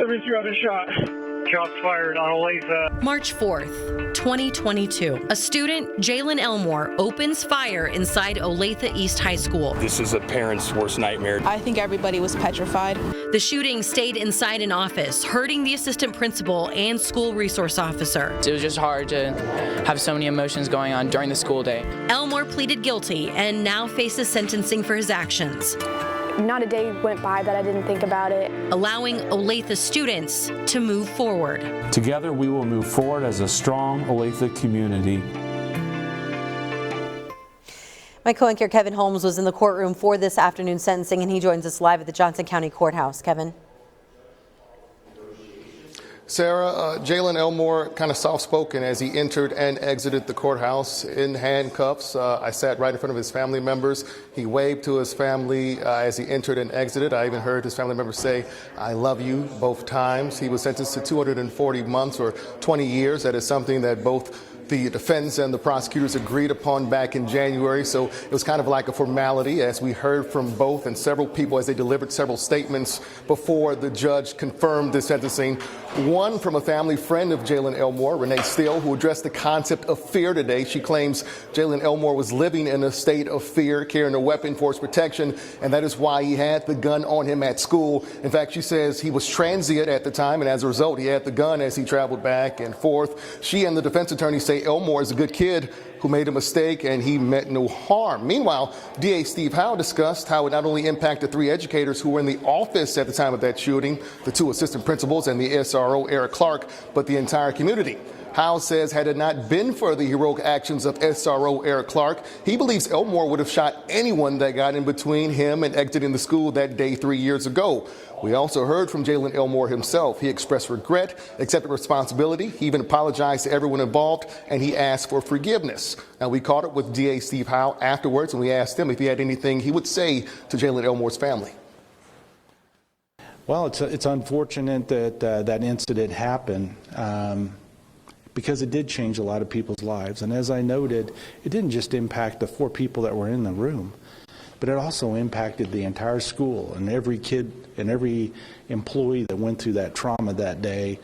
73 have been shot. Shots fired on Olathe. March 4th, 2022. A student, Jaylon Elmore, opens fire inside Olathe East High School. This is a parent's worst nightmare. I think everybody was petrified. The shooting stayed inside an office, hurting the assistant principal and school resource officer. It was just hard to have so many emotions going on during the school day. Elmore pleaded guilty and now faces sentencing for his actions. Not a day went by that I didn't think about it. Allowing Olathe students to move forward. Together we will move forward as a strong Olathe community. My co-anchor Kevin Holmes was in the courtroom for this afternoon's sentencing, and he joins us live at the Johnson County Courthouse. Kevin. Sarah, Jaylon Elmore kind of soft-spoken as he entered and exited the courthouse in handcuffs. I sat right in front of his family members. He waved to his family as he entered and exited. I even heard his family members say, "I love you," both times. He was sentenced to 240 months or 20 years. That is something that both the defense and the prosecutors agreed upon back in January, so it was kind of like a formality as we heard from both and several people as they delivered several statements before the judge confirmed the sentencing. One from a family friend of Jaylon Elmore, Renee Steele, who addressed the concept of fear today. She claims Jaylon Elmore was living in a state of fear, carrying a weapon for his protection, and that is why he had the gun on him at school. In fact, she says he was transient at the time, and as a result, he had the gun as he traveled back and forth. She and the defense attorney say Elmore is a good kid who made a mistake and he meant no harm. Meanwhile, DA Steve Howe discussed how it not only impacted 3 educators who were in the office at the time of that shooting, the 2 assistant principals and the SRO Eric Clark, but the entire community. Howe says had it not been for the heroic actions of SRO Eric Clark, he believes Elmore would have shot anyone that got in between him and exiting the school that day 3 years ago. We also heard from Jaylon Elmore himself. He expressed regret, accepted responsibility. He even apologized to everyone involved, and he asked for forgiveness. Now, we caught up with DA Steve Howe afterwards, and we asked him if he had anything he would say to Jaylon Elmore's family. Well, it's unfortunate that that incident happened because it did change a lot of people's lives. And as I noted, it didn't just impact the 4 people that were in the room, but it also impacted the entire school and every kid and every employee that went through that trauma that day.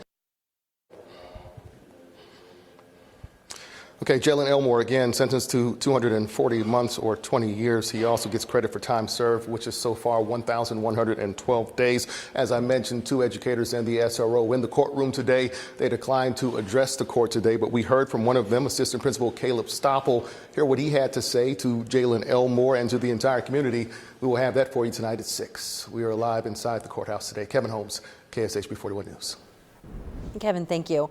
Okay, Jaylon Elmore, again, sentenced to 240 months or 20 years. He also gets credit for time served, which is so far 1,112 days. As I mentioned, 2 educators and the SRO in the courtroom today. They declined to address the court today, but we heard from one of them, Assistant Principal Caleb Stoppel, hear what he had to say to Jaylon Elmore and to the entire community. We will have that for you tonight at 6. We are live inside the courthouse today. Kevin Holmes, KSHB 41 News. Kevin, thank you.